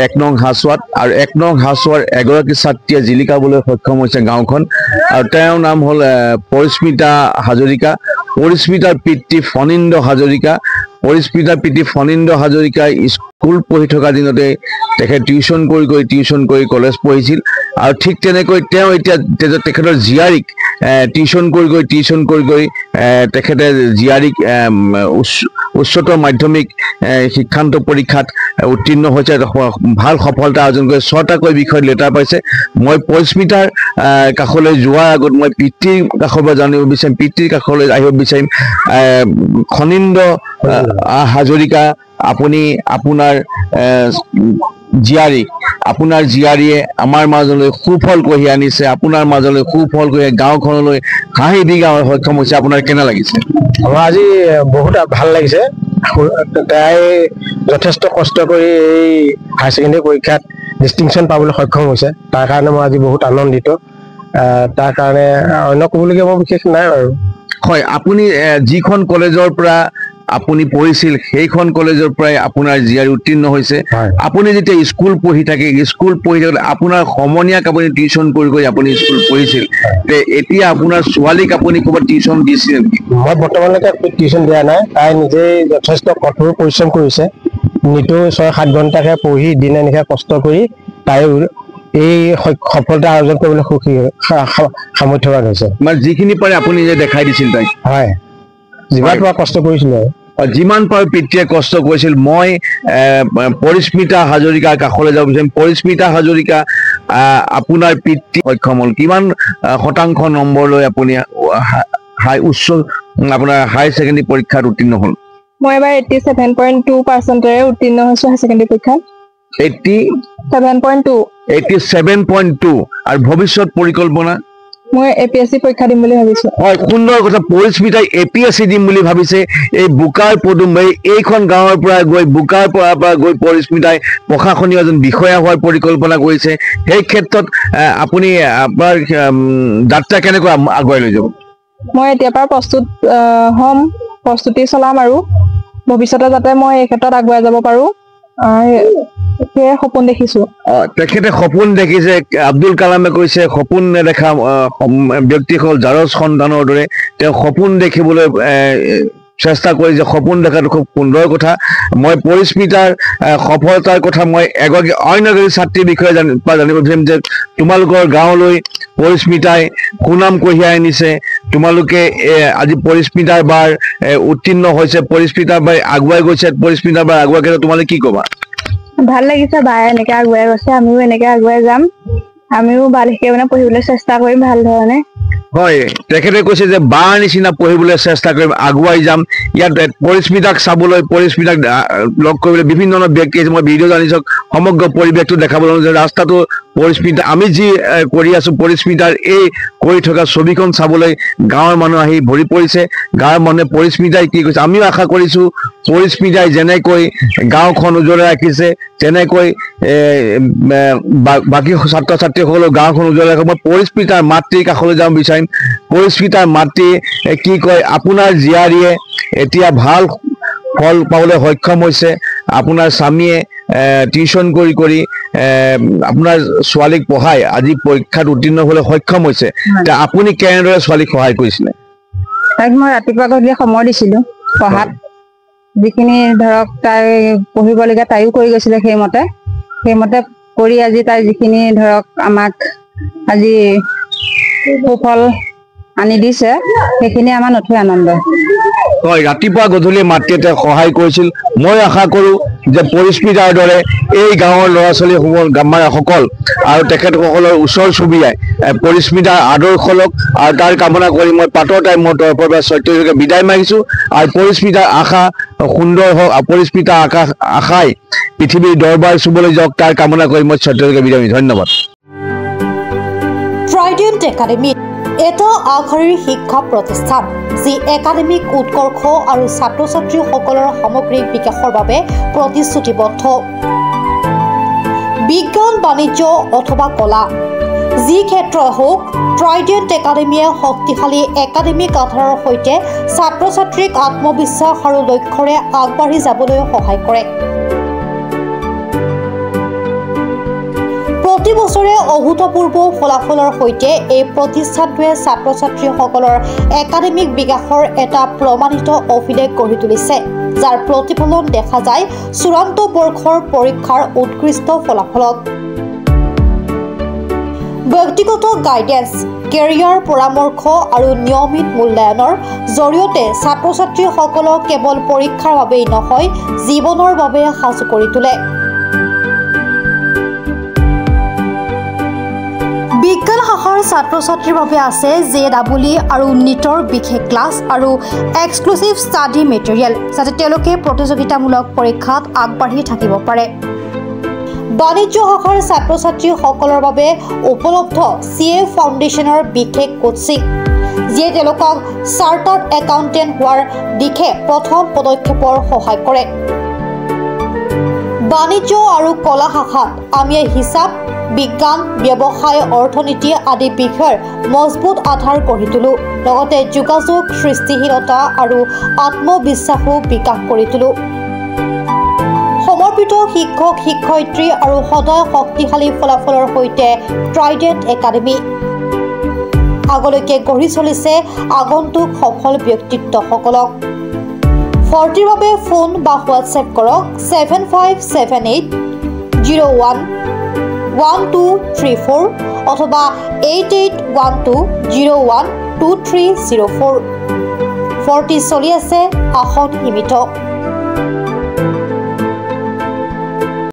1 নং হাছৱাত আৰু 1 নং হাছৱাৰ এগৰাকী ছাত্ৰীয়ে জিলিকাবলৈ সক্ষম হৈছে গাঁওখন আৰু তেওঁৰ নাম হ'ল পৰিস্মিতা হাজৰিকা পৰিস্মিতাৰ পিতৃ ফণীন্দ্ৰ হাজৰিকা পৰিস্মিতাৰ পিতৃ ফণীন্দ্ৰ হাজৰিকা স্কুল পঢ়ি থকা দিনতে তেখেত টিউচন কৰি কলেজ পঢ়িছিল আৰু ঠিক তেনেকৈ তেওঁ এতিয়া তেখেতৰ জিয়াৰিক টিউচন কৰি তেখেতে জিয়াৰিক উচ্চতৰ মাধ্যমিক শিক্ষান্ত পৰীক্ষাত উত্তীৰ্ণ হৈছে ভাল সফলতা অৰ্জন কৰি 6টাকৈ বিষয়ত লেটাৰ পাইছে মই পৰিস্মিতাৰ কাষলৈ যোৱাৰ আগত মই পিতৃৰ কাষৰ পৰা জানিব বিচাৰিম পিতৃৰ কাষলৈ আহিব বিচাৰিম ফণীন্দ্ৰ হাজৰিকা আপুনি আপোনাৰ জীয়াৰীয়ে আমাৰ মাজলৈ সুফল কঢ়িয়াই আনিছে আপোনাৰ মাজলৈ সুফল কঢ়িয়াই গাঁওখনলৈ হাঁহি বিগাওঁৰ সক্ষম হৈছে আপোনাৰ কেনে লাগিছে আমাৰ আজি বহুত ভাল লাগিছে তাই যথেষ্ট কষ্ট কৰি এই হায়াৰ ছেকেণ্ডাৰী পৰীক্ষাত ডিষ্টিংশ্যন পাবলৈ সক্ষম হৈছে তাৰ কাৰণে মই আজি বহুত আনন্দিত তাৰ কাৰণে অন্য ক'বলগীয়া মোৰ বিশেষ নাই আৰু হয় আপুনি যিখন কলেজৰ পৰা আপুনি পঢ়িছিল সেইখন কলেজৰ পৰাই আপোনাৰ জিয়াৰী উত্তীৰ্ণ হৈছে আপুনি যেতিয়া স্কুল পঢ়ি থাকে আপোনাৰ সমনীয়াক আপুনি টিউচন কৰি আপুনি স্কুল পঢ়িছিল এতিয়া আপোনাৰ ছোৱালীক আপুনি ক'ৰবাত টিউচন দিছিল মই বৰ্তমানলৈকে টিউচন দিয়া নাই তাই নিজেই যথেষ্ট কঠোৰ পৰিশ্ৰম কৰিছে নিতৌ 6-7 ঘণ্টাকে পঢ়ি দিনে নিশা কষ্ট কৰি তাই এই সফলতা অৰ্জন কৰিবলৈ সুখী সামৰ্থ্যৱান হৈছে মানে যিখিনি পাৰে আপুনি যে দেখাই দিছিল তাই হয় যিমান পৰা কষ্ট কৰিছিল যিমান পাৰ পিতৃয়ে কষ্ট কৰিছিল মই পৰিস্মিতা হাজৰিকাৰ কাষলৈ যাব বিচাৰিম পৰিস্মিতা হাজৰিকা আপোনাৰ পিতৃ সক্ষম হ'ল কিমান শতাংশ নম্বৰ লৈ আপুনি আপোনাৰ হাই ছেকেণ্ডাৰী পৰীক্ষাত উত্তীৰ্ণ হ'ল মই এবাৰ 87.2% উত্তীৰ্ণ হৈছো হাই ছেকেণ্ডাৰী পৰীক্ষাত 87.2 আৰু ভৱিষ্যত পৰিকল্পনা মই এপিএসসি পৰীক্ষা দিম বুলি ভাবিছো হয় সুন্দৰ কথা পৰিস্মিতাই এপিএসসি দিম বুলি ভাবিছে এই বুকাৰ পদুমবাৰী এইখন গাঁৱৰ পৰা গৈ পৰিস্মিতাই প্ৰশাসনীয় এজন বিষয়া হোৱাৰ পৰিকল্পনা কৰিছে সেই ক্ষেত্ৰত আপুনি আপোনাৰ যাত্ৰা কেনেকৈ আগুৱাই লৈ যাব মই এতিয়াৰ পৰা প্ৰস্তুতি চলাম আৰু ভৱিষ্যতে যাতে মই এই ক্ষেত্ৰত আগুৱাই যাব পাৰো সেয়ে সপোন দেখিছো তেখেতে সপোন দেখিছে আব্দুল কালামে কৈছে সপোন নেদেখা ব্যক্তি হ'ল জাৰজ সন্তানৰ দৰে তেওঁ সপোন দেখিবলৈ চেষ্টা কৰি যে সপোন দেখাটো খুব সুন্দৰ কথা মই পৰিস্মিতাৰ সফলতাৰ কথা মই এগৰাকী অন্য এগৰাকী ছাত্ৰীৰ বিষয়ে জানিব বিচাৰিম যে তোমালোকৰ গাঁৱলৈ পৰিস্মিতাই সুনাম কঢ়িয়াই আনিছে তোমালোকে আজি পৰিস্মিতাৰ বাৰ উত্তীৰ্ণ হৈছে পৰিস্মিতাৰ বাৰ আগুৱাই গৈছে পৰিস্মিতাৰ বাৰ আগুৱাই গ'লে তোমালোকে কি ক'বা ভাল লাগিছে বাই এনেকৈ আগুৱাই গৈছে আমিও এনেকৈ আগুৱাই যাম আমিও ভালকৈ মানে পঢ়িবলৈ চেষ্টা কৰিম ভাল ধৰণে হয় তেখেতে কৈছে যে বাৰ নিচিনা পঢ়িবলৈ চেষ্টা কৰিম আগুৱাই যাম ইয়াত পৰিস্মিতাক চাবলৈ পৰিস্মিতাক লগ কৰিবলৈ বিভিন্ন ধৰণৰ ব্যক্তি আছে মই ভিডিঅ' জানিছোঁ সমগ্ৰ পৰিৱেশটো দেখাবলৈ ৰাস্তাটো পৰিস্মিতা আমি যি কৰি আছো পৰিস্মিতাৰ এই কৰি থকা ছবিখন চাবলৈ গাঁৱৰ মানুহ আহি ভৰি পৰিছে গাঁৱৰ মানুহে পৰিস্মিতাই কি কৈছে আমিও আশা কৰিছোঁ পৰিস্মিতাই যেনেকৈ গাঁওখন উজ্বলাই ৰাখিছে তেনেকৈ বাকী ছাত্ৰ ছাত্ৰীসকলৰ গাঁওখন উজ্বলাই ৰাখক মই পৰিস্মিতাৰ মাতৃৰ কাষলৈ যাব বিচাৰিম পৰিস্মিতাৰ মাতৃ কি কয় আপোনাৰ জীয়াৰীয়ে এতিয়া ভাল ফল পাবলৈ সক্ষম হৈছে আপোনাৰ স্বামীয়ে টিউচন কৰি আপোনাৰ ছোৱালীক পঢ়াই আজি পৰীক্ষাত উত্তীৰ্ণ হ'বলৈ সক্ষম হৈছে আপুনি কেনেদৰে ছোৱালীক সহায় কৰিছিলে তাইক মই ৰাতিপুৱা গধূলি সময় দিছিলোঁ পঢ়াত যিখিনি ধৰক তাই পঢ়িবলগীয়া তাইও কৰি গৈছিলে সেইমতে কৰি আজি তাই যিখিনি ধৰক আমাক আজি সুফল আনি দিছে সেইখিনি আমাৰ নথৈ আনন্দ হয় ৰাতিপুৱা গধূলি মাতৃয়ে সহায় কৰিছিল মই আশা কৰোঁ যে পৰিস্মিতাৰ দৰে এই গাঁৱৰ ল'ৰা ছোৱালীসকল আৰু তেখেতসকলৰ ওচৰ চুবুৰীয়াই পৰিস্মিতাৰ আদৰ্শ লওক আৰু তাৰ কামনা কৰি মই পাতৰ টাইমৰ তৰফৰ পৰা সত্যযোগে বিদায় মাগিছোঁ আৰু পৰিস্মিতাৰ আশা সুন্দৰ হওক পৰিস্মিতাৰ আশাই পৃথিৱীৰ দৰবাৰ চুবলৈ যাওক তাৰ কামনা কৰি মই সত্যযোগে বিদায় মাগিছোঁ ধন্যবাদ ট্ৰাইডেণ্ট একাডেমি এটা আগশাৰীৰ শিক্ষা প্ৰতিষ্ঠান যি একাডেমিক উৎকৰ্ষ আৰু ছাত্ৰ ছাত্ৰীসকলৰ সামগ্ৰিক বিকাশৰ বাবে প্ৰতিশ্ৰুতিবদ্ধ বিজ্ঞান বাণিজ্য অথবা কলা যি ক্ষেত্ৰই হওক ট্ৰাইডেণ্ট একাডেমিয়ে শক্তিশালী একাডেমিক আধাৰৰ সৈতে ছাত্ৰ ছাত্ৰীক আত্মবিশ্বাস আৰু লক্ষ্যৰে আগবাঢ়ি যাবলৈ সহায় কৰে বছৰে অভূতপূৰ্ব ফলাফলৰ সৈতে এই প্ৰতিষ্ঠানটোৱে ছাত্ৰ ছাত্ৰীসকলৰ একাডেমিক বিকাশৰ এটা প্ৰমাণিত অভিলেখ গঢ়ি তুলিছে যাৰ প্ৰতিফলন দেখা যায় চূড়ান্ত বৰ্ষৰ পৰীক্ষাৰ উৎকৃষ্ট ফলাফলত ব্যক্তিগত গাইডেন্স কেৰিয়াৰ পৰামৰ্শ আৰু নিয়মিত মূল্যায়নৰ জৰিয়তে ছাত্ৰ ছাত্ৰীসকলক কেৱল পৰীক্ষাৰ বাবেই নহয় জীৱনৰ বাবে সাজু কৰি তোলে বিজ্ঞান শাখাৰ ছাত্ৰ ছাত্ৰীৰ বাবে আছে JEE আৰু NEETৰ বিশেষ ক্লাছ আৰু এক্সক্লুসিভ ষ্টাডি মেটেৰিয়েল যাতে তেওঁলোকে প্ৰতিযোগিতামূলক পৰীক্ষাত আগবাঢ়ি থাকিব পাৰে বাণিজ্য শাখাৰ ছাত্ৰ ছাত্ৰীসকলৰ বাবে উপলব্ধ CA ফাউণ্ডেশ্যনৰ বিশেষ কোচিং যিয়ে তেওঁলোকক চাৰ্টাৰ্ড একাউণ্টেণ্ট হোৱাৰ দিশে প্ৰথম পদক্ষেপৰ সহায় কৰে বাণিজ্য আৰু কলা শাখাত আমি হিচাপ বিজ্ঞান ব্যৱসায় অৰ্থনীতি আদি বিষয়ৰ মজবুত আধাৰ গঢ়ি তোলো লগতে যোগাযোগ সৃষ্টিশীলতা আৰু আত্মবিশ্বাসো বিকাশ কৰি তোলো সমৰ্পিত শিক্ষক শিক্ষয়িত্ৰী আৰু সদায় শক্তিশালী ফলাফলৰ সৈতে ট্ৰাইডেণ্ট একাডেমি আগলৈকে গঢ়ি চলিছে আগন্তুক সফল ব্যক্তিত্বসকলক ফৰ্টিৰ বাবে ফোন বা হোৱাটছএপ কৰক 7578011234 অথবা 8812012304 ফৰ্টি চলি আছে আসন সীমিত